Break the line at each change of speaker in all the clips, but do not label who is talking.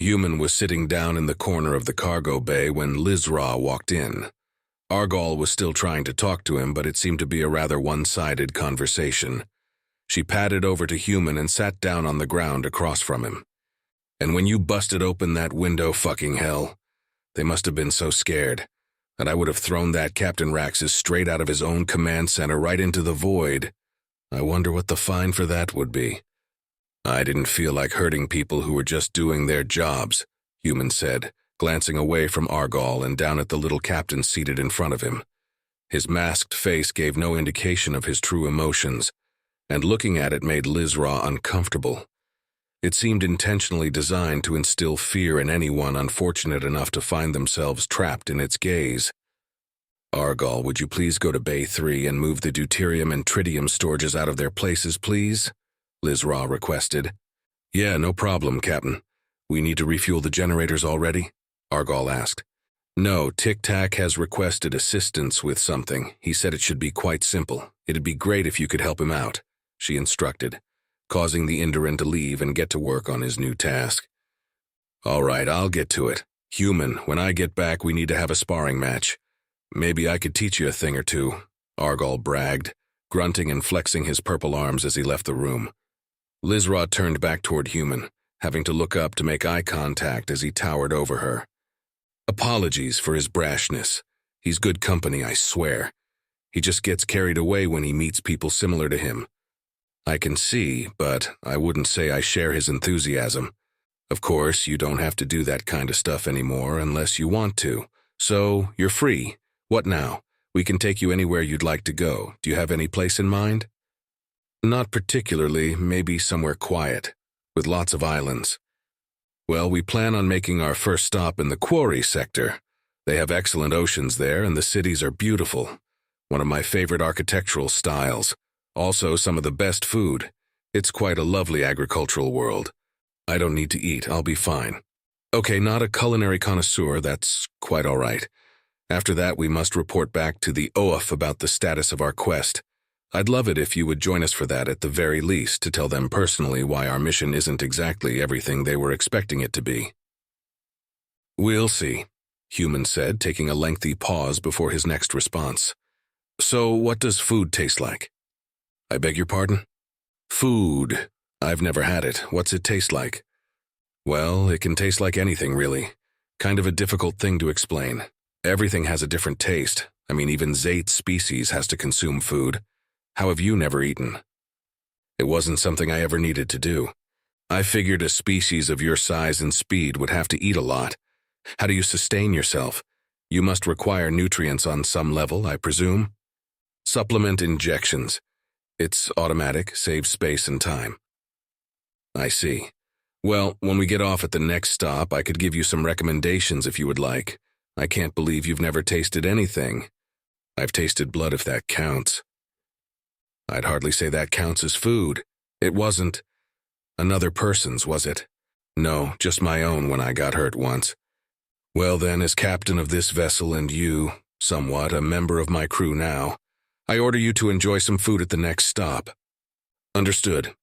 Human was sitting down in the corner of the cargo bay when Lizra walked in. Argall was still trying to talk to him, but it seemed to be a rather one-sided conversation. She padded over to Human and sat down on the ground across from him. "And when you busted open that window, fucking hell, they must have been so scared that I would have thrown that Captain Rakzes straight out of his own command center right into the void. I wonder what the fine for that would be." "I didn't feel like hurting people who were just doing their jobs," Human said, glancing away from Argall and down at the little captain seated in front of him. His masked face gave no indication of his true emotions, and looking at it made Lizra uncomfortable. It seemed intentionally designed to instill fear in anyone unfortunate enough to find themselves trapped in its gaze. "Argall, would you please go to Bay 3 and move the deuterium and tritium storages out of their places, please?" Lizra requested. "Yeah, no problem, Captain. We need to refuel the generators already?" Argall asked. "No, Tic-Tac has requested assistance with something. He said it should be quite simple. It'd be great if you could help him out," she instructed, causing the Indiran to leave and get to work on his new task. "All right, I'll get to it. Human, when I get back, we need to have a sparring match. Maybe I could teach you a thing or two," Argall bragged, grunting and flexing his purple arms as he left the room. Lizra turned back toward Human, having to look up to make eye contact as he towered over her. "Apologies for his brashness. He's good company, I swear. He just gets carried away when he meets people similar to him. I can see, but I wouldn't say I share his enthusiasm. Of course, you don't have to do that kind of stuff anymore unless you want to. So, you're free. What now? We can take you anywhere you'd like to go. Do you have any place in mind?" "Not particularly, maybe somewhere quiet, with lots of islands." "Well, we plan on making our first stop in the quarry sector. They have excellent oceans there, and the cities are beautiful. One of my favorite architectural styles. Also, some of the best food. It's quite a lovely agricultural world. I don't need to eat, I'll be fine." "Okay, not a culinary connoisseur, that's quite all right. After that, we must report back to the OAF about the status of our quest. I'd love it if you would join us for that at the very least, to tell them personally why our mission isn't exactly everything they were expecting it to be." "We'll see," Human said, taking a lengthy pause before his next response. "So what does food taste like?" "I beg your pardon?" "Food. I've never had it. What's it taste like?" "Well, it can taste like anything, really. Kind of a difficult thing to explain. Everything has a different taste. I mean, even Zate's species has to consume food. How have you never eaten?" "It wasn't something I ever needed to do. I figured a species of your size and speed would have to eat a lot. How do you sustain yourself? You must require nutrients on some level, I presume?" "Supplement injections. It's automatic, saves space and time." "I see. Well, when we get off at the next stop, I could give you some recommendations if you would like. I can't believe you've never tasted anything. I've tasted blood if that counts." "I'd hardly say that counts as food. It wasn't another person's, was it?" "No, just my own when I got hurt once." "Well then, as captain of this vessel and you, somewhat, a member of my crew now, I order you to enjoy some food at the next stop." "Understood."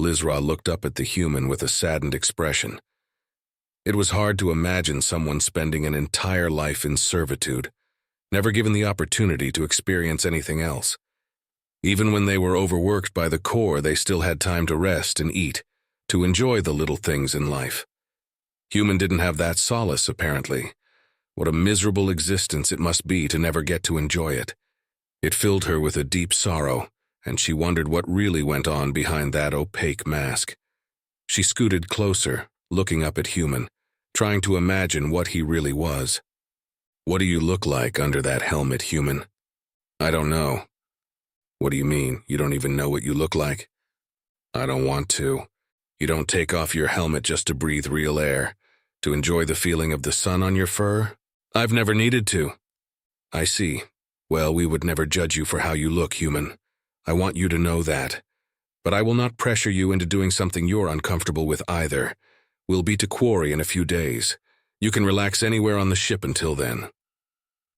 Lizra looked up at the Human with a saddened expression. It was hard to imagine someone spending an entire life in servitude, never given the opportunity to experience anything else. Even when they were overworked by the Corps, they still had time to rest and eat, to enjoy the little things in life. Human didn't have that solace, apparently. What a miserable existence it must be to never get to enjoy it. It filled her with a deep sorrow, and she wondered what really went on behind that opaque mask. She scooted closer, looking up at Human, trying to imagine what he really was. "What do you look like under that helmet, Human?" "I don't know." "What do you mean? You don't even know what you look like?" "I don't want to. You don't take off your helmet just to breathe real air, to enjoy the feeling of the sun on your fur?" "I've never needed to." "I see. Well, we would never judge you for how you look, Human. I want you to know that. But I will not pressure you into doing something you're uncomfortable with either. We'll be to quarry in a few days. You can relax anywhere on the ship until then."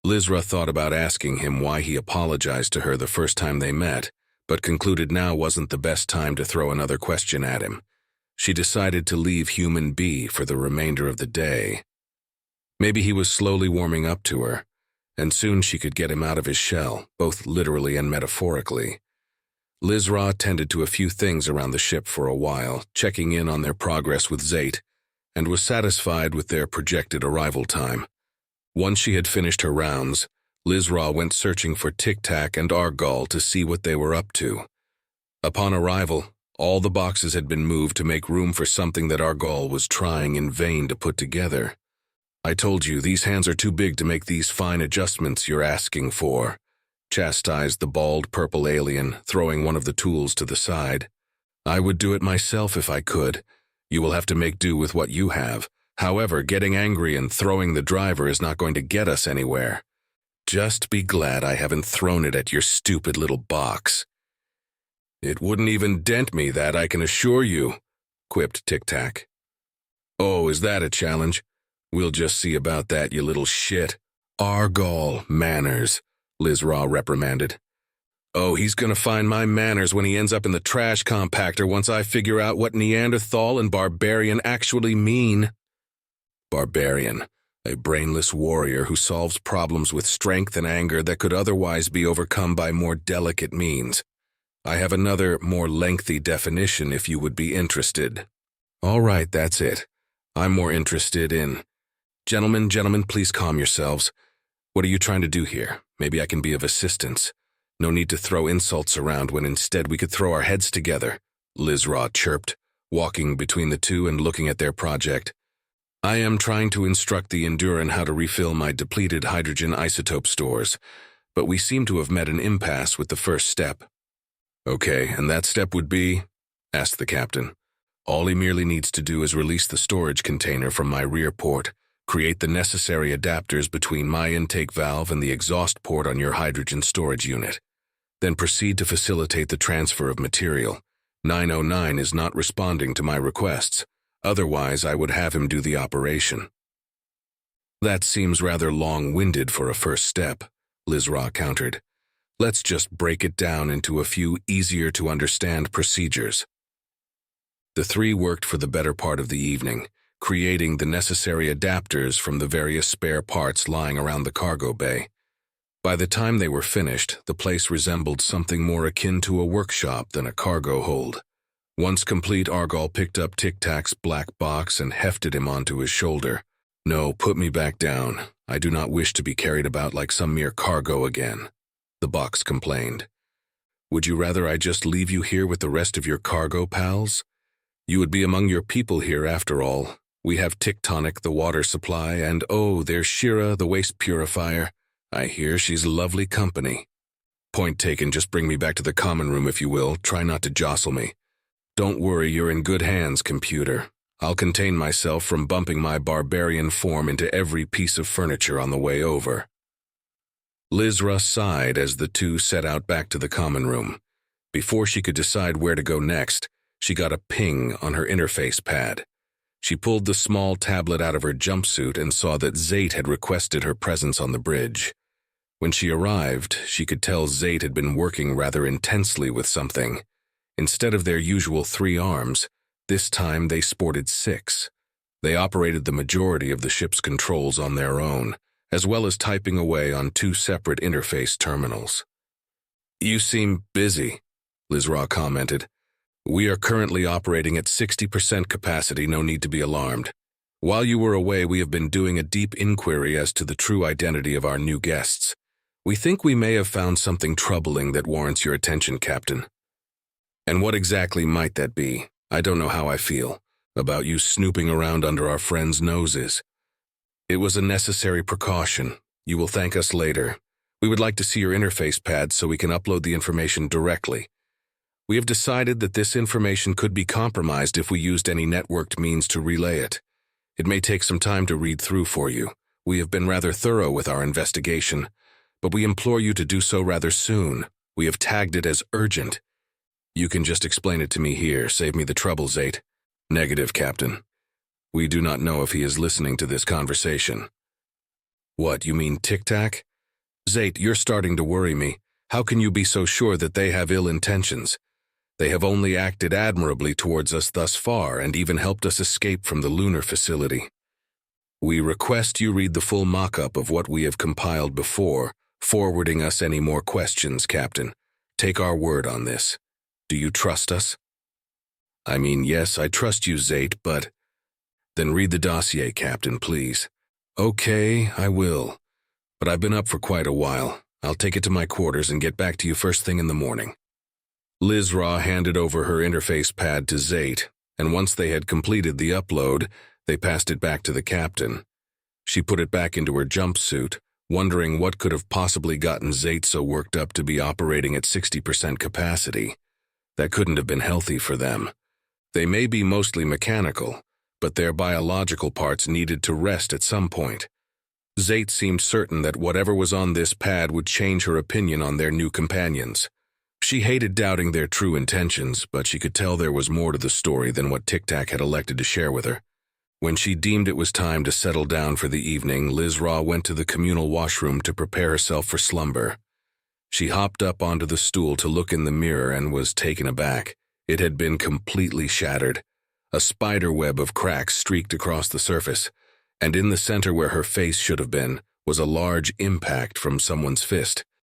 Lizra thought about asking him why he apologized to her the first time they met, but concluded now wasn't the best time to throw another question at him. She decided to leave Human B for the remainder of the day. Maybe he was slowly warming up to her, and soon she could get him out of his shell, both literally and metaphorically. Lizra tended to a few things around the ship for a while, checking in on their progress with Zate, and was satisfied with their projected arrival time. Once she had finished her rounds, Lizra went searching for Tic Tac and Argall to see what they were up to. Upon arrival, all the boxes had been moved to make room for something that Argall was trying in vain to put together. "I told you, these hands are too big to make these fine adjustments you're asking for," chastised the bald purple alien, throwing one of the tools to the side. "I would do it myself if I could. You will have to make do with what you have. However, getting angry and throwing the driver is not going to get us anywhere. Just be glad I haven't thrown it at your stupid little box." "It wouldn't even dent me, that I can assure you," quipped Tic Tac. "Oh, is that a challenge? We'll just see about that, you little shit." "Argall, manners," Lizra reprimanded. "Oh, he's gonna find my manners when he ends up in the trash compactor once I figure out what Neanderthal and barbarian actually mean." Barbarian, a brainless warrior who solves problems with strength and anger that could otherwise be overcome by more delicate means. I have another, more lengthy definition if you would be interested. All right, that's it. I'm more interested in... Gentlemen, please calm yourselves. What are you trying to do here? Maybe I can be of assistance. No need to throw insults around when instead we could throw our heads together," Lizra chirped, walking between the two and looking at their project. "I am trying to instruct the Enduran how to refill my depleted hydrogen isotope stores, but we seem to have met an impasse with the first step." "Okay, and that step would be?" asked the captain. "All he merely needs to do is release the storage container from my rear port, create the necessary adapters between my intake valve and the exhaust port on your hydrogen storage unit. Then proceed to facilitate the transfer of material. 909 is not responding to my requests. Otherwise, I would have him do the operation." "That seems rather long-winded for a first step," Lizra countered. "Let's just break it down into a few easier-to-understand procedures." The three worked for the better part of the evening, creating the necessary adapters from the various spare parts lying around the cargo bay. By the time they were finished, the place resembled something more akin to a workshop than a cargo hold. Once complete, Argall picked up Tic Tac's black box and hefted him onto his shoulder. "No, put me back down. I do not wish to be carried about like some mere cargo again," the box complained. "Would you rather I just leave you here with the rest of your cargo pals? You would be among your people here after all. We have Tictonic, the water supply, and oh, there's Shira, the waste purifier. I hear she's lovely company." "Point taken, just bring me back to the common room if you will. Try not to jostle me." "Don't worry, you're in good hands, computer. I'll contain myself from bumping my barbarian form into every piece of furniture on the way over." Lizra sighed as the two set out back to the common room. Before she could decide where to go next, she got a ping on her interface pad. She pulled the small tablet out of her jumpsuit and saw that Zate had requested her presence on the bridge. When she arrived, she could tell Zate had been working rather intensely with something. Instead of their usual 3 arms, this time they sported 6. They operated the majority of the ship's controls on their own, as well as typing away on 2 separate interface terminals. "You seem busy," Lizra commented. "We are currently operating at 60% capacity, no need to be alarmed. While you were away, we have been doing a deep inquiry as to the true identity of our new guests. We think we may have found something troubling that warrants your attention, Captain." "And what exactly might that be? I don't know how I feel about you snooping around under our friends' noses." "It was a necessary precaution. You will thank us later. We would like to see your interface pad so we can upload the information directly. We have decided that this information could be compromised if we used any networked means to relay it. It may take some time to read through for you. We have been rather thorough with our investigation, but we implore you to do so rather soon. We have tagged it as urgent. You can just explain it to me here. Save me the trouble, Zate." "Negative, Captain. We do not know if he is listening to this conversation." "What, you mean Tic Tac? Zate, you're starting to worry me. How can you be so sure that they have ill intentions? They have only acted admirably towards us thus far and even helped us escape from the lunar facility. We request you read the full mock-up of what we have compiled before, forwarding us any more questions, Captain. Take our word on this. Do you trust us? I mean, yes, I trust you, Zate, but... Then read the dossier, Captain, please. Okay, I will. But I've been up for quite a while. I'll take it to my quarters and get back to you first thing in the morning. Lizra handed over her interface pad to Zate, and once they had completed the upload, they passed it back to the captain. She put it back into her jumpsuit, wondering what could have possibly gotten Zate so worked up to be operating at 60% capacity. That couldn't have been healthy for them. They may be mostly mechanical, but their biological parts needed to rest at some point. Zate seemed certain that whatever was on this pad would change her opinion on their new companions. She hated doubting their true intentions, but she could tell there was more to the story than what Tic Tac had elected to share with her. When she deemed it was time to settle down for the evening, Lizra went to the communal washroom to prepare herself for slumber. She hopped up onto the stool to look in the mirror and was taken aback. It had been completely shattered. A spider web of cracks streaked across the surface, and in the center where her face should have been was a large impact from someone's fist.